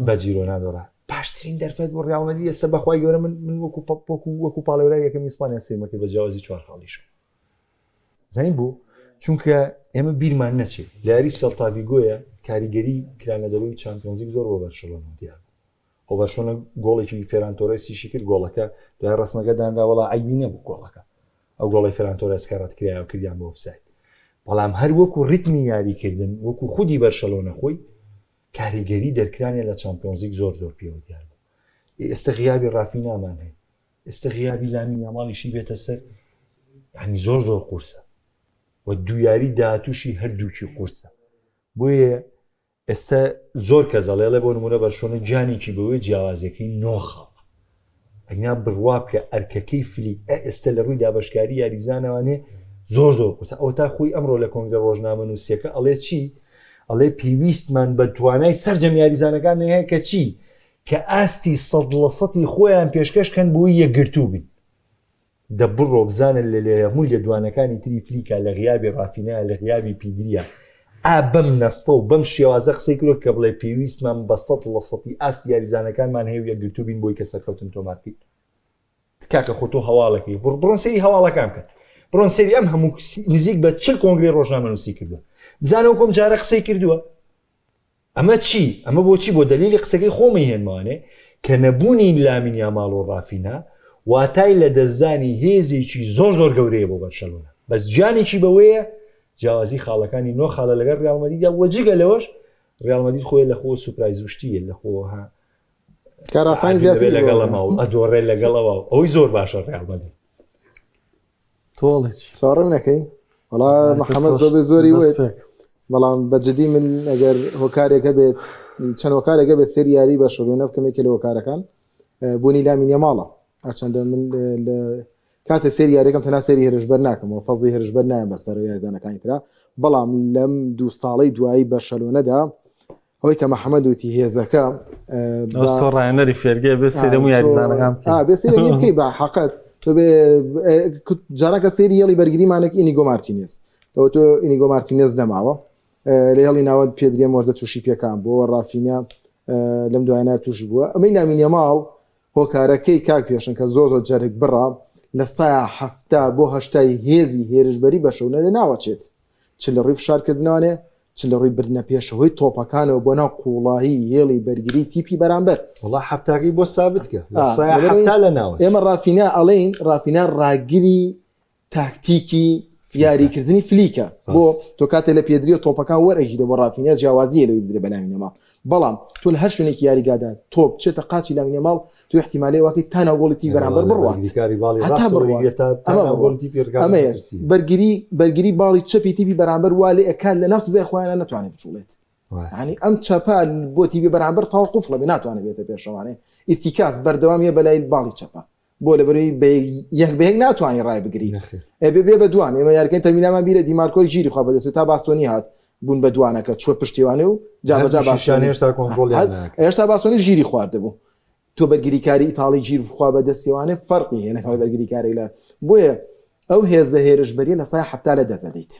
بە جیرۆنا دۆڕا باشترین دەرفەت بۆ ڕیال مەدرید ئێستا بەخوای گەورە من وەکو پاڵێورای یەکەم ئیسپانیا سێمەکە بە جیاوازی 4 خاڵیش زانین بوو چونکە ئێمە بیرمان نەچێت لە یاری سێلتا ڤیگۆیە کاریگەری کرانەدەرەوەی چامپیۆنز لیگ زۆر بۆ بەرشەلۆنە دیار بۆ بەرشەلۆنە گۆڵێکی فێران تۆرێسیشی کرد گۆڵەکە دوای ڕسمەکە دانرا وەڵا عیبی نەبوو گۆڵەکە ئەو گۆڵی فێران تۆرێس کارات کرایە و کردیان بۆ ئۆفساید بەڵام هەر وەکو ڕیتمی یاریکردن وەکو خودی بەرشەلۆنە خۆی کاریگەری دەرکرانێ لە چامپیۆنز لیگ زۆر پێوە دیار بوو ئێستا غیابی ڕافینامان هەیە ئێستا غیابی لامین یاماڵیشی بێتە سەر یعنی زۆر قورسە و دوویاری داهاتووشی هەردووکی قورسە بۆیە ئێستا زۆر کەس دەڵێڵێ بۆ نمونە بەرشەلۆنە جانێکی بەوەی جیاوازیەکەی نۆخاڵ ئەگنا بڕوا بکە ئەرکەکەی فلیک ئێستا لە ڕووی دابەشکاری یاریزانەوانێ زۆر قورسە ئەو تا خۆی ئەمڕۆ لە کۆنگرە ڕۆژنامە نووسیەکە ئەڵێ چی ئەڵێ پێویستمان بە توانای سەرجەم یاریزانەکان هەیە کە چی کە ئاستی 100% خۆیان پێشکەشکەن بۆی یەکگرتوو بین دە بڕۆ بزانن لە هەمووی لە دوانەکانی تری فلیکە لە غیابی ڕافینە لە غیابی پیدریە بەم نەسە و بەم شێوازە قسەی کرۆ کە بڵێ پێویستمان بە 100% ئاستی یاریزانەکانمان هەیە یەکگرتوو بین بۆی کە سەرکەوتن تۆماتیک کاکە خۆتۆ هەواڵەکەی بڕۆن سەیری هەواڵەکان بکەن بڕۆن سەیری ئەم هەموو نزیک بە 40 کۆنگرێ ڕۆژنامە نووسی کردووە بزانەوە کۆم جارە قسەی کردووە ئەمە چی ئەمە بۆچی بۆ دلیلی قسەکەی خۆمی هێنمانێ کە نەبوونی لامین یاماڵ و ڕافینە واتای لە دەستدانی هێزێکی زۆر گەورەیە بۆ بەرشەلۆنە بەس جانێکی بەوەیە جیاوازی خاڵەکانی نۆ خاڵە لەگەڵ ڕیال مەدریددا وەجگە لەوەش ڕیال مەدرید خۆی لە خۆ سوپرایز وشتیە لە خۆها کاراسانی زیاتر لەگەڵەمە و ئەدۆڕێ لەگەڵەوە ئەوەی زۆر باشە ڕیال مەدرید تۆڵێک چاڕم نەکەی وەڵا محەممەد زۆری وێت بەڵام بەجددی من ئەگەر هۆکارێکە بێت چەند هۆکارێکە بێت سێری یاری بەرشەلۆنە بکەمێکی لە هۆکارەکان بوونی لامینە ماڵە هەرچەندە من کاتە سێری یاریەکەم تەنها سێری هێرشبەر ناکەمەوە فەزڵی هێرشبەر نایە بەسەر یاریزانەکانی ترا بەڵام لەم 2 ساڵەی دوایی بەرشەلۆنەدا ئەوەی کە محەممەد وتی هێزەکە ئەستۆ ڕایەنەری فێرگێ بێ سێرەم و یاریزانەکان بێ سێری بکەی بە حەقەت جارەکە سێری هێڵی بەرگریمانێک ئینیگۆ مارتینێز تۆ ئینیگۆ مارتینێز نەماوە لە هێڵی ناوە پێدرێ مۆرزە تووشی پێکان بۆ ڕافینیا لەم دوایانە توش بووە ئەمەی لامینە ماڵ هۆکارەکەی کاک پێشن کە زۆر جارێک بڕا لە سایە هەفتا بۆ هەشتای هێزی هێرشبەری بەشەونە لە ناوەچێت چ لە ڕووی فشارکردنوانێ چ لە ڕووی بردنە پێشەوەی تۆپەکانەوە بۆ ناو قوڵایی هێڵی بەرگری تیپی بەرامبەر وڵا هەفتاقی بۆ سابتکە هەفتا لە ناوە ئێمە ڕافینە ئەڵێن ڕافینە ڕاگیری تاکتیکی یاریکردنی فلیکە بۆ تۆ کاتێ لە پێدری و تۆپەکان وەرەگیرە بۆ ڕافینە جیاوازیە لەوەی بدرێ بە لامینە ماڵ بەڵام تۆ لە هەر شوێنێکی یاریگادا تۆپ چێتە قاچی لامینە ماڵ تو احتیمالی واقعی تانا گۆڵی بەرامبەر بڕوات بەرگری باڵی چەپی تیپی بەرامبەر والی ئەکان لە ناو سزای خۆیانە ناتوانێت بچوڵێت ینی ئەم چەپە بۆ تیپی بەرامبەر تاوا قوفڵە بێ ناتوانێت بێتە پێشەوانێ ئیتیکاس بەردەوامیە بەلای باڵی چەپە بۆ لەبەرەوەی یەک بەیەک ناتوانانی ڕای بگری بێ بە دوان ئێمە یارکەین تەرمینامان بیرە دیمارکۆی گیری خوا بەدەست تا باستۆنی هات بوون بە دوانەکە چوە پشتیوانێ و جابەجا هێشتا باستۆنیش گیری خواردەبوو تۆ بەرگریکاری ئیتاڵی گیر خوا بەدەستیوانێ فەرقی هێنەکەڵی بەرگریکاری لە بۆیە ئەو هێزە هێرشبەریە لە سای هەفتا لە دەزەدەیت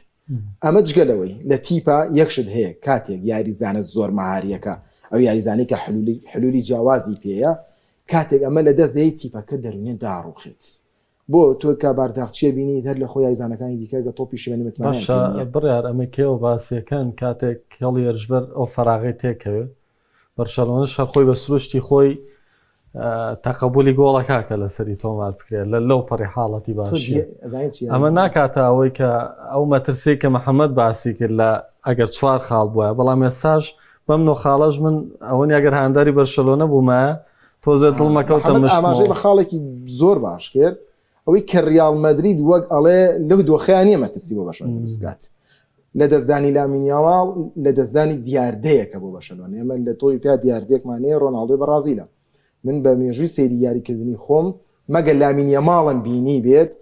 ئەمە جگەلەوەی لە تیپە یەکشت هەیە کاتێک یاریزانە زۆر مەهاریەکە ئەو یاریزانەی کە حلولی جیاوازی پێیە کاتێک ئەمە لە دەستەیە تیپەکە دەرونێ داڕوخێت بۆ تۆ کا بارداخچیە بینی هەر لە خۆی یاریزانەکانی دیکە گە تۆپی شوێنی متمانە بڕیار ئەمە کێوە باسیەکان کاتێک هێڵی هێرشبەر ئەو فەراغی تێکەوێت بەرشەلۆنەش خۆی بە سروشتی خۆی تەقبولی گۆڵەکە کە لەسەری تۆمار بکرێت لە لەو پەڕی حاڵەتی باشی ئەمە ناکاتە ئەوەی کە ئەو مەترسی کە محەممەد باسی کرد لە ئەگەر 4 خاڵ بووە بەڵام ێساش بەم نۆ خاڵەش من ئەوەن ئەگەر هانداری بەرشەلۆنە بوومە تۆزە دڵمەکەوتە ئاماژەی بە خاڵێکی زۆر باش کرد ئەوەی کە ریال مەدرید وەک ئەڵێ لەو دۆخیانیە مەترسی بۆ بەشەوە دروستکات لە دەستدانی لامینیاوال لە دەستدانی دیاردەیەکە بۆ بەشەلۆنە ئێمە لە تۆی پیا دیاردێکمانەیە ڕۆناڵدۆی بەرازیلە من بە مێژووی سەیری یاریکردنی خۆم مەگە لامینە ماڵم بینی بێت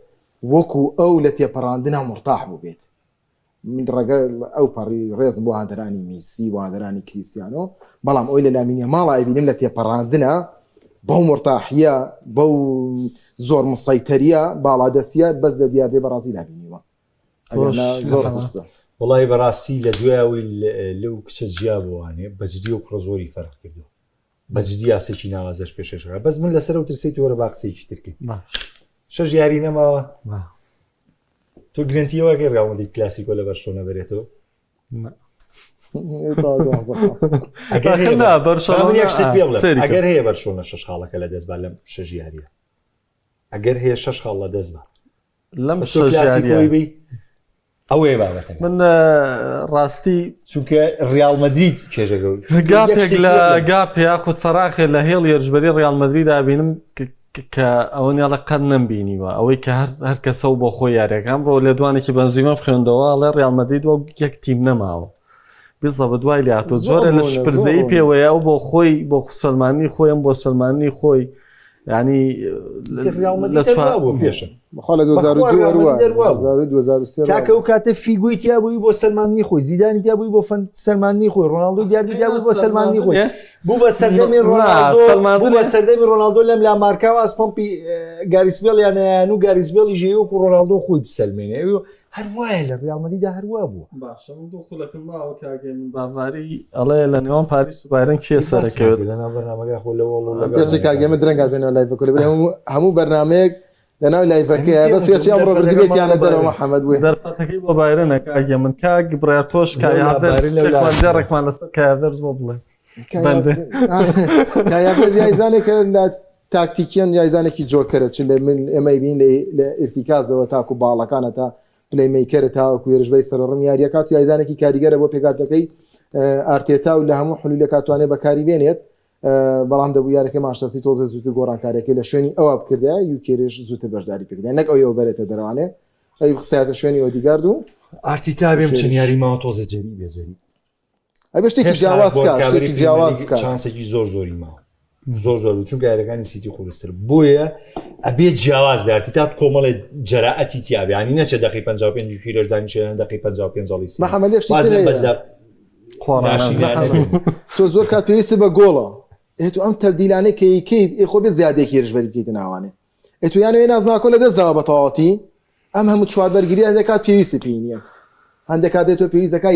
وەکو ئەو لە تێپەڕاندنا مرتاح بوو بێت من ڕگە ئەو پەڕی ڕێزم بۆ هاندەرانی میسی و هاندەرانی کریسیانۆ بەڵام ئەوی لە لامینە ماڵای بینیم لە تێپەڕاندنە بەو مرتاحیە بەو زۆر مسەیتەریە باڵادەسیە بەس لە دیاردەی بەڕازی لابینیوە زۆر قورسە وڵی بەڕاستی لە دوایەوەی لەو کچە جیا بوانێ بەجددی و کوڕە زۆری فەرق کردو بەجددی یاسێکی ناوازەش پێشێشەکە بەس من لەسەر و ترسیت وەرە با قسەیەکی ترکی شەژ یاری نەماوە تۆ گرنتیەوەگەی ڕاوەندی کلاسیکۆ لە بەرشۆنە بێتەوە ئەگەر هەیە بەرشۆنە شەش خاڵەکە لە دەست با لەم شەژ یاریە ئەگەر هەیە شەش خاڵ لە دەست با لەم شەژ ئەوەیە بابەتە من ڕاستی چونکە ڕیال مەدرید کێژەگە گاپێک لە گاپیا خودت فەراخێ لە هێڵ یێژبەری ڕیال مەدرید دابینم کە ئەوە نیاڵە قەت نەمبینیوە ئەوەی کە هەر کەسە و بۆ خۆی یاریەکان بۆ لە دوانێکی بەنزیمە بخێندەوە ئەڵێ ڕیال مەدرید وە یەک تیم نەماوە بێزە بە دوای لاتۆ زۆرە لە شپرزەی پێوەیە ئەو بۆ خۆی بۆ سلمانی خۆی ئەم بۆ سلمانی خۆی ینی پێشە بەخوا لە 2002 کاکە و کاتە فیگوی تیا بووی بۆ سلمانی خۆی زیدانی تیا بووی بۆ سلمانی خۆی ڕۆناڵدۆ دیاردی تیا بووی بۆ سلمانی خۆی بوو بە سەردەمی ڕۆناڵدۆ لەم لا مارکاوە ئەسپۆمپی گاریسبێڵ یانیان و گاریسبێڵی ژێوک و ڕۆناڵدۆ خۆی بسەلمێنێ هەروایە لە ڕیال مەدریددا هەروە بووە باشە من دوو خولەکەم ماوە کاگەی من باڤاری ئەڵێ لە نێوان پاریس و بایرن کێ سەرەکەوێت لەناو بەرنامەکە خۆ لەوە پێچی کاگەمە درەنگات بێنەوە لایڤەکە هەموو بەرنامەیەک لەناو لایڤەکەیە بەس پێچی ئەمڕۆ بردبێتیانە دەرەوە محەممەد بووێ دەرفەتەکەی بۆ بایرنە کاگە من کاک بڕاتۆش کایڕێکمان لەسەر کایڤەرز بۆ بڵێ کایڤەرز یایزانێکە لە تاکتیکیان یایزانێکی جۆکەرە چ لە من ئێمە بین لە ئرتیکازەوە تاکو باڵەکانە تا پلەیمیکەرە تاوەکو وێرژبەی سەرڕم یاریەکات و یایزانێکی کاریگەرە بۆ پێکاتەکەی ئارتێتا و لە هەموو حلولەکە توانێت بەکاری بێنێت بەڵام دەبوو یارەکە ماشتەسی تۆزە زووتر گۆڕانکاریەکەی لە شوێنی ئەوە بکردە یوکێرێش زووتر بەشداری پێکردە نەک ئەوەوە بەرێتە دەروانێ ئەی قسەیاتە شوێنی ئۆدیگارد و ئارتیتا بێم چەند یاری ماوە تۆزە جەری بێجەری ئەبێ شتێکی جیاواز بکات شتێکی جیاواز بکات چانسێکی زۆری ماوە زۆر چونکە یارەکانی سیتی خولستر بۆیە ئەبێت جیاواز بێ ئارتیتا کۆمەڵی جەراعەتی تیابێ ینی نەچێت دەقی 55 پیرەشدانی شێنان دەقی 55 محەممەد تۆ زۆر کات پێویستە بە گۆڵە ئێتو ئەم تەبدیلانەی کەیکەیت خۆ بێ زیادێکی هێرشبەری بکەیتە ناوانێ ئێتو یانەوەی نازناکۆ لە دەستەوە بە تەواوەتی ئەم هەموو چواربەرگیری دەکات پێویستی پێی نییە هەندێک کاتێت تۆ پێویست دەکات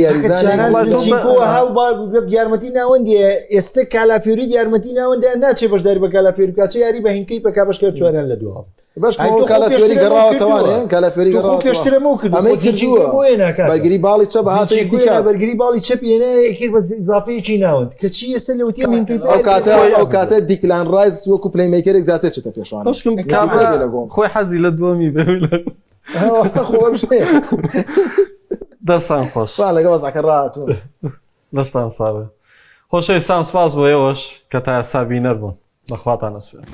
یارمەتی ناوەندیە ئێستا کالافێری یارمەتی ناوەندە ناچێ بەشداری بە کالافێری کاچە یاری بە هینکەی بەکا بەشکرد چواران لە دووە کالافێری گەڕاوەتەوانێ کالافێری پێشترەمە کرد بەرگری باڵی چە بەهاتەی بەرگری باڵی چەپێنە یەکێک بە زافەیەکی ناوەند کەچی ئێستا لەوتی ئەو کاتە دیکلان ڕایز وەکو پلەیمیکەرێک زیاتر چتە پێشوان خۆی حەزی لە دووەمی بێ دەستان خۆش لەگە بەزاکە ڕاتوە دەستان ساوێ خۆشەویستان سپاس بۆ ئێوەش کە تا ئێستا بینەر بوون بەخواتان ئەسپێن